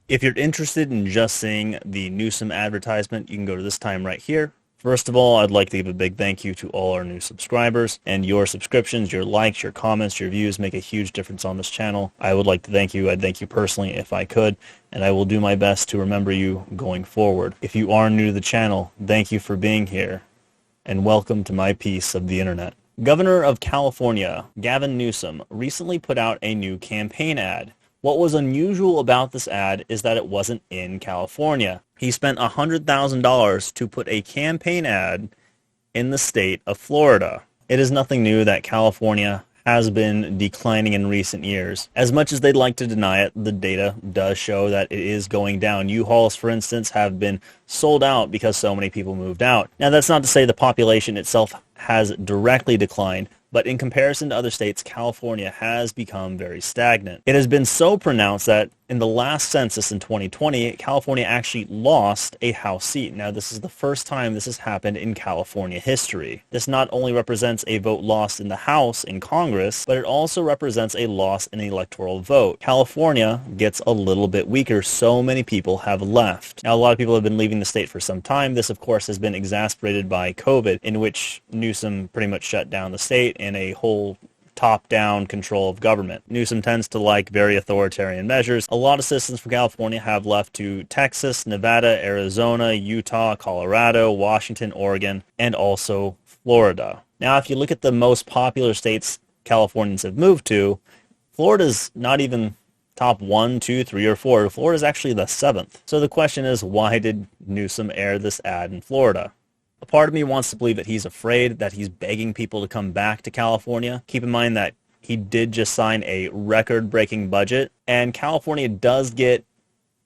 If you're interested in just seeing the Newsom advertisement, you can go to this time right here. First of all, I'd like to give a big thank you to all our new subscribers, and your subscriptions, your likes, your comments, your views make a huge difference on this channel. I would like to thank you. I'd thank you personally if I could, and I will do my best to remember you going forward. If you are new to the channel, thank you for being here, and welcome to my piece of the internet. Governor of California, Gavin Newsom, recently put out a new campaign ad. What was unusual about this ad is that it wasn't in California. He spent $100,000 to put a campaign ad in the state of Florida. It is nothing new that California has been declining in recent years. As much as they'd like to deny it, the data does show that it is going down. U-Hauls, for instance, have been sold out because so many people moved out. Now, that's not to say the population itself has directly declined, but in comparison to other states, California has become very stagnant. It has been so pronounced that in the last census in 2020, California actually lost a House seat. Now, this is the first time this has happened in California history. This not only represents a vote lost in the House in Congress, but it also represents a loss in the electoral vote. California gets a little bit weaker. So many people have left. Now, a lot of people have been leaving the state for some time. This, of course, has been exacerbated by COVID, in which Newsom pretty much shut down the state in a whole top-down control of government. Newsom tends to like very authoritarian measures. A lot of citizens from California have left to Texas, Nevada, Arizona, Utah, Colorado, Washington, Oregon, and also Florida. Now, if you look at the most popular states Californians have moved to, Florida's not even top 1, 2, 3, or 4. Florida's actually the 7th. So the question is, why did Newsom air this ad in Florida? A part of me wants to believe that he's afraid, that he's begging people to come back to California. Keep in mind that he did just sign a record-breaking budget, and California does get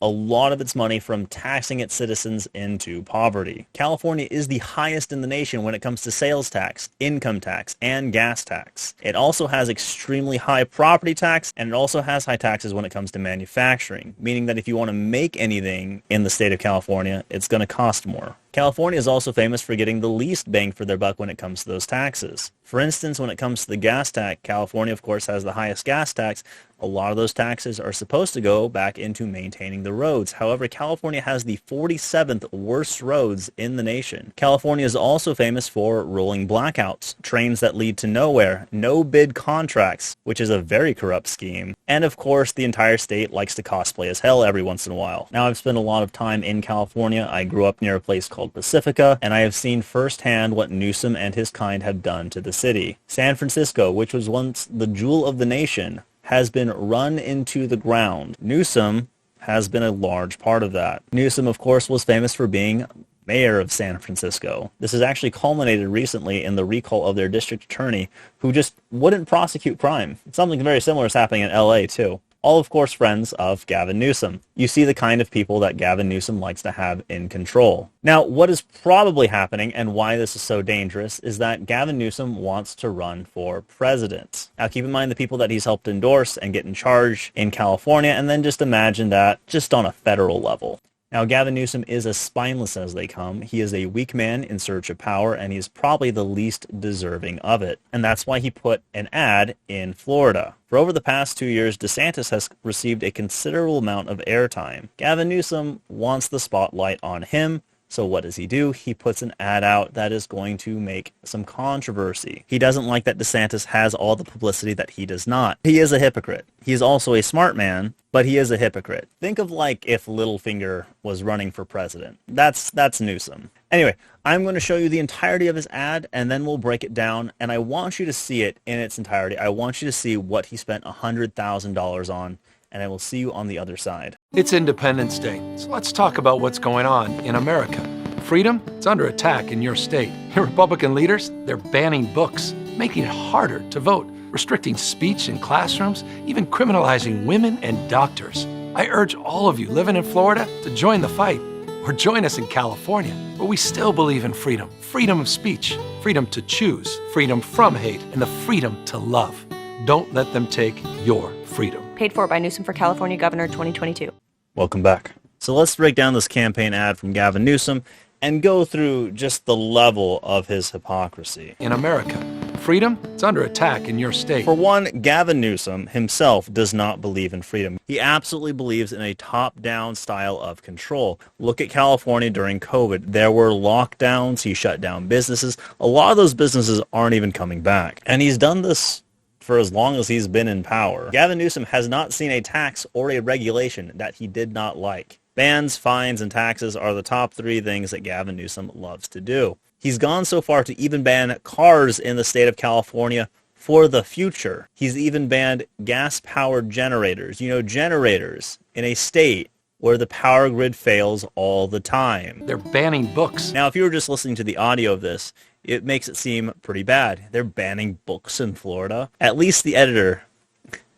a lot of its money from taxing its citizens into poverty. California is the highest in the nation when it comes to sales tax, income tax, and gas tax. It also has extremely high property tax, and it also has high taxes when it comes to manufacturing, meaning that if you want to make anything in the state of California, it's going to cost more. California is also famous for getting the least bang for their buck when it comes to those taxes. For instance, when it comes to the gas tax, California, of course, has the highest gas tax. A lot of those taxes are supposed to go back into maintaining the roads. However, California has the 47th worst roads in the nation. California is also famous for rolling blackouts, trains that lead to nowhere, no-bid contracts, which is a very corrupt scheme. And of course, the entire state likes to cosplay as hell every once in a while. Now, I've spent a lot of time in California. I grew up near a place called Pacifica, and I have seen firsthand what Newsom and his kind have done to the city. San Francisco, which was once the jewel of the nation, has been run into the ground. Newsom has been a large part of that. Newsom, of course, was famous for being mayor of San Francisco. This has actually culminated recently in the recall of their district attorney, who just wouldn't prosecute crime. Something very similar is happening in LA, too. All, of course, friends of Gavin Newsom. You see the kind of people that Gavin Newsom likes to have in control. Now, what is probably happening and why this is so dangerous is that Gavin Newsom wants to run for president. Now, keep in mind the people that he's helped endorse and get in charge in California, and then just imagine that just on a federal level. Now, Gavin Newsom is as spineless as they come. He is a weak man in search of power, and he's probably the least deserving of it. And that's why he put an ad in Florida. For over the past 2 years, DeSantis has received a considerable amount of airtime. Gavin Newsom wants the spotlight on him. So what does he do? He puts an ad out that is going to make some controversy. He doesn't like that DeSantis has all the publicity that he does not. He is a hypocrite. He's also a smart man, but he is a hypocrite. Think of like if Littlefinger was running for president. That's Newsom. Anyway, I'm going to show you the entirety of his ad, and then we'll break it down, and I want you to see it in its entirety. I want you to see what he spent $100,000 on, and I will see you on the other side. It's Independence Day, so let's talk about what's going on in America. Freedom, it's under attack in your state. Your Republican leaders, they're banning books, making it harder to vote, restricting speech in classrooms, even criminalizing women and doctors. I urge all of you living in Florida to join the fight, or join us in California, where we still believe in freedom. Freedom of speech, freedom to choose, freedom from hate, and the freedom to love. Don't let them take your freedom. Paid for by Newsom for California Governor 2022. Welcome back. So let's break down this campaign ad from Gavin Newsom and go through just the level of his hypocrisy. In America, Freedom, it's under attack in your state. For one, Gavin Newsom himself does not believe in freedom. He absolutely believes in a top-down style of control. Look at California during COVID. There were lockdowns. He shut down businesses. A lot of those businesses aren't even coming back. And he's done this for as long as he's been in power. Gavin Newsom has not seen a tax or a regulation that he did not like. Bans, fines, and taxes are the top three things that Gavin Newsom loves to do. He's gone so far to even ban cars in the state of California for the future. He's even banned gas-powered generators. Generators in a state where the power grid fails all the time. They're banning books. Now, if you were just listening to the audio of this, it makes it seem pretty bad. They're banning books in Florida. At least the editor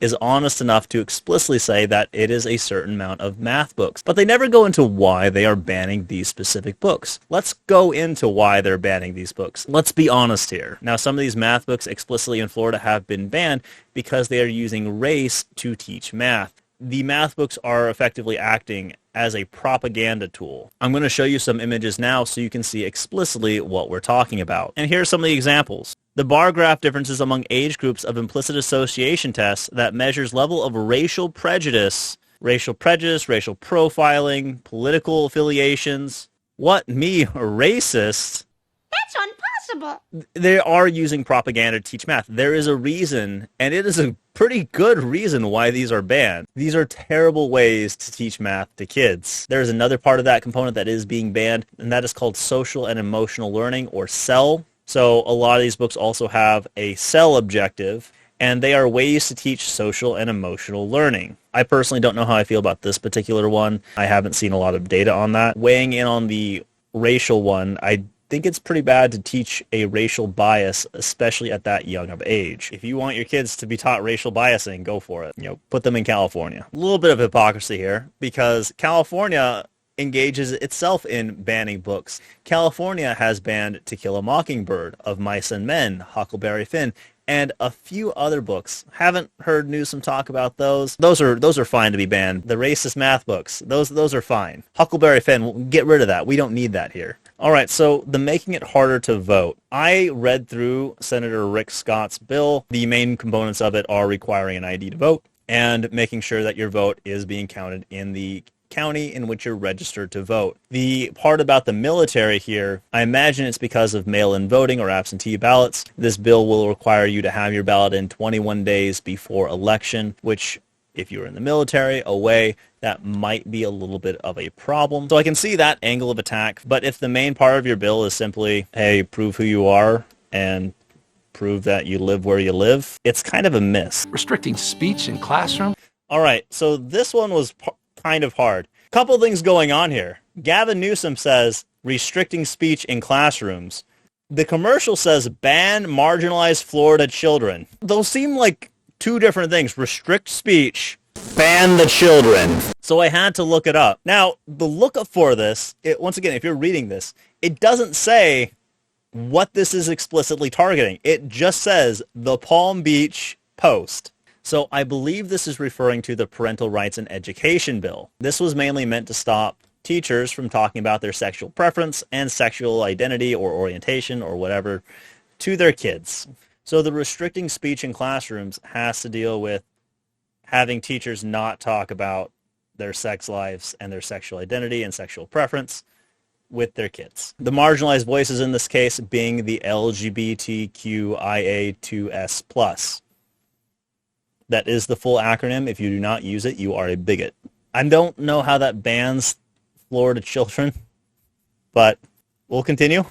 is honest enough to explicitly say that it is a certain amount of math books. But they never go into why they are banning these specific books. Let's go into why they're banning these books. Let's be honest here. Now, some of these math books explicitly in Florida have been banned because they are using race to teach math. The math books are effectively acting as a propaganda tool. I'm going to show you some images now so you can see explicitly what we're talking about. And here are some of the examples. The bar graph differences among age groups of implicit association tests that measures level of racial prejudice, racial profiling, political affiliations. What, me, a racist? That's impossible. They are using propaganda to teach math. There is a reason, and it is a pretty good reason why these are banned. These are terrible ways to teach math to kids. There is another part of that component that is being banned, and that is called social and emotional learning, or SEL. So a lot of these books also have a SEL objective, and they are ways to teach social and emotional learning. I personally don't know how I feel about this particular one. I haven't seen a lot of data on that. Weighing in on the racial one, I think it's pretty bad to teach a racial bias, especially at that young of age. If you want your kids to be taught racial biasing, go for it. Put them in California. A little bit of hypocrisy here, because California engages itself in banning books. California has banned To Kill a Mockingbird, Of Mice and Men, Huckleberry Finn, and a few other books. Haven't heard Newsom talk about those. Those are fine to be banned. The racist math books, those are fine. Huckleberry Finn, get rid of that. We don't need that here. All right, so the making it harder to vote. I read through Senator Rick Scott's bill. The main components of it are requiring an ID to vote and making sure that your vote is being counted in the county in which you're registered to vote. The part about the military here, I imagine it's because of mail-in voting or absentee ballots. This bill will require you to have your ballot in 21 days before election, which, if you're in the military, away, that might be a little bit of a problem. So I can see that angle of attack, but if the main part of your bill is simply, hey, prove who you are and prove that you live where you live, it's kind of a miss. Restricting speech in classroom? All right, so this one was kind of hard. Couple things going on here. Gavin Newsom says restricting speech in classrooms. The commercial says ban marginalized Florida children. Those seem like two different things. Restrict speech, ban the children. So I had to look it up. Now, the lookup for this, once again, if you're reading this, it doesn't say what this is explicitly targeting. It just says the Palm Beach Post. So I believe this is referring to the Parental Rights and Education Bill. This was mainly meant to stop teachers from talking about their sexual preference and sexual identity or orientation or whatever to their kids. So the restricting speech in classrooms has to deal with having teachers not talk about their sex lives and their sexual identity and sexual preference with their kids. The marginalized voices in this case being the LGBTQIA2S+. That is the full acronym. If you do not use it, you are a bigot. I don't know how that bans Florida children, but we'll continue.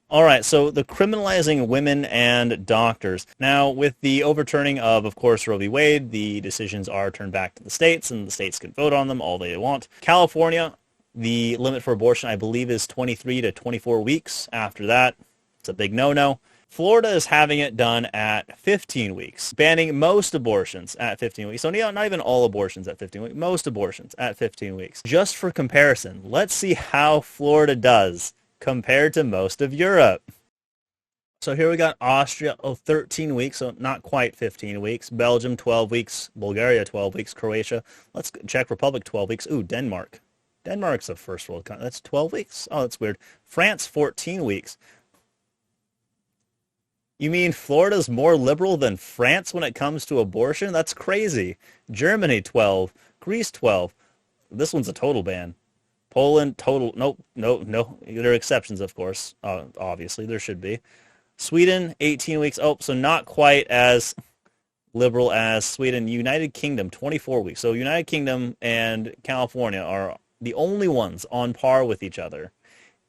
All right, so the criminalizing women and doctors. Now, with the overturning of course, Roe v. Wade, the decisions are turned back to the states, and the states can vote on them all they want. California, the limit for abortion, I believe, is 23 to 24 weeks. After that, it's a big no-no. Florida is having it done at 15 weeks, banning most abortions at 15 weeks. So not even all abortions at 15 weeks, most abortions at 15 weeks. Just for comparison, let's see how Florida does compared to most of Europe. So here we got Austria, 13 weeks, so not quite 15 weeks. Belgium, 12 weeks. Bulgaria, 12 weeks. Croatia. Let's Czech Republic, 12 weeks. Ooh, Denmark. Denmark's a first world country. That's 12 weeks? Oh, that's weird. France, 14 weeks. You mean Florida's more liberal than France when it comes to abortion? That's crazy. Germany, 12. Greece, 12. This one's a total ban. Poland, total. Nope, no. There are exceptions, of course. Obviously, there should be. Sweden, 18 weeks. Oh, so not quite as liberal as Sweden. United Kingdom, 24 weeks. So United Kingdom and California are the only ones on par with each other.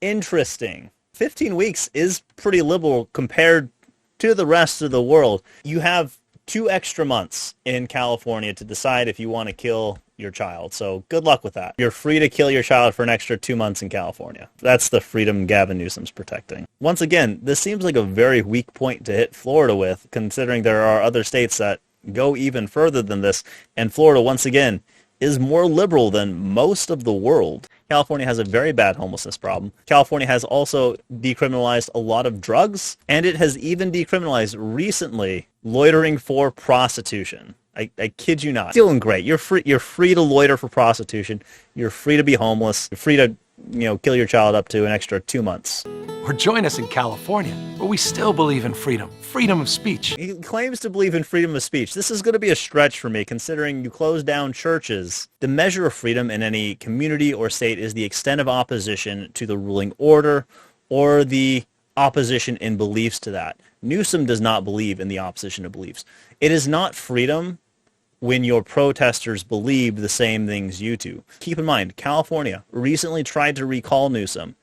Interesting. 15 weeks is pretty liberal compared to the rest of the world. You have 2 extra months in California to decide if you want to kill your child. So good luck with that. You're free to kill your child for an extra 2 months in California. That's the freedom Gavin Newsom's protecting. Once again, this seems like a very weak point to hit Florida with, considering there are other states that go even further than this. And Florida, once again, is more liberal than most of the world. California has a very bad homelessness problem. California has also decriminalized a lot of drugs, and it has even decriminalized recently loitering for prostitution. I kid you not. Feeling great. You're free to loiter for prostitution. You're free to be homeless. You're free to, kill your child up to an extra 2 months. Or join us in California, where we still believe in freedom of speech. He claims to believe in freedom of speech. This is going to be a stretch for me, considering you close down churches. The measure of freedom in any community or state is the extent of opposition to the ruling order or the opposition in beliefs to that. Newsom does not believe in the opposition to beliefs. It is not freedom when your protesters believe the same things you do. Keep in mind, California recently tried to recall Newsom,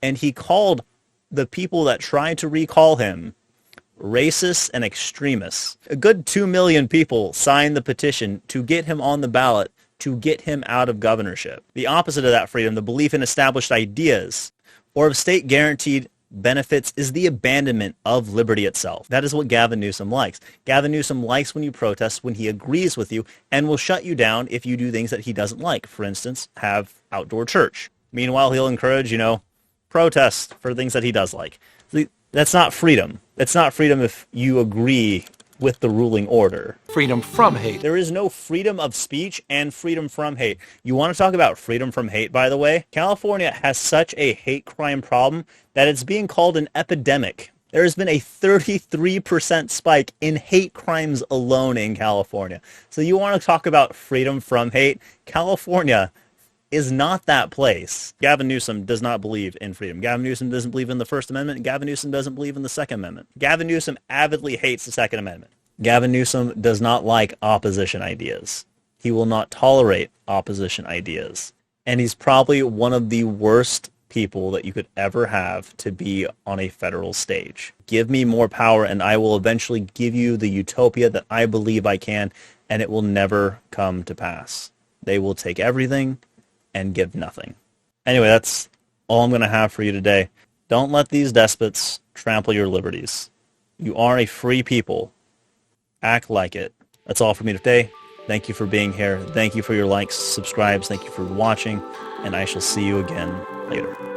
and he called the people that tried to recall him racists and extremists. A good 2 million people signed the petition to get him on the ballot, to get him out of governorship. The opposite of that freedom, the belief in established ideas or of state-guaranteed benefits, is the abandonment of liberty itself. That is what Gavin Newsom likes. Gavin Newsom likes when you protest, when he agrees with you, and will shut you down if you do things that he doesn't like. For instance, have outdoor church. Meanwhile, he'll encourage, protests for things that he does like. That's not freedom. That's not freedom if you agree with the ruling order. Freedom from hate. There is no freedom of speech and freedom from hate. You want to talk about freedom from hate, by the way? California has such a hate crime problem that it's being called an epidemic. There has been a 33% spike in hate crimes alone in California. So you want to talk about freedom from hate? California is not that place. Gavin Newsom does not believe in freedom. Gavin Newsom doesn't believe in the First Amendment. Gavin Newsom doesn't believe in the Second Amendment. Gavin Newsom avidly hates the Second Amendment. Gavin Newsom does not like opposition ideas. He will not tolerate opposition ideas. And he's probably one of the worst people that you could ever have to be on a federal stage. Give me more power and I will eventually give you the utopia that I believe I can, and it will never come to pass. They will take everything and give nothing. Anyway, that's all I'm going to have for you today. Don't let these despots trample your liberties. You are a free people. Act like it. That's all for me today. Thank you for being here. Thank you for your likes, subscribes. Thank you for watching, and I shall see you again later.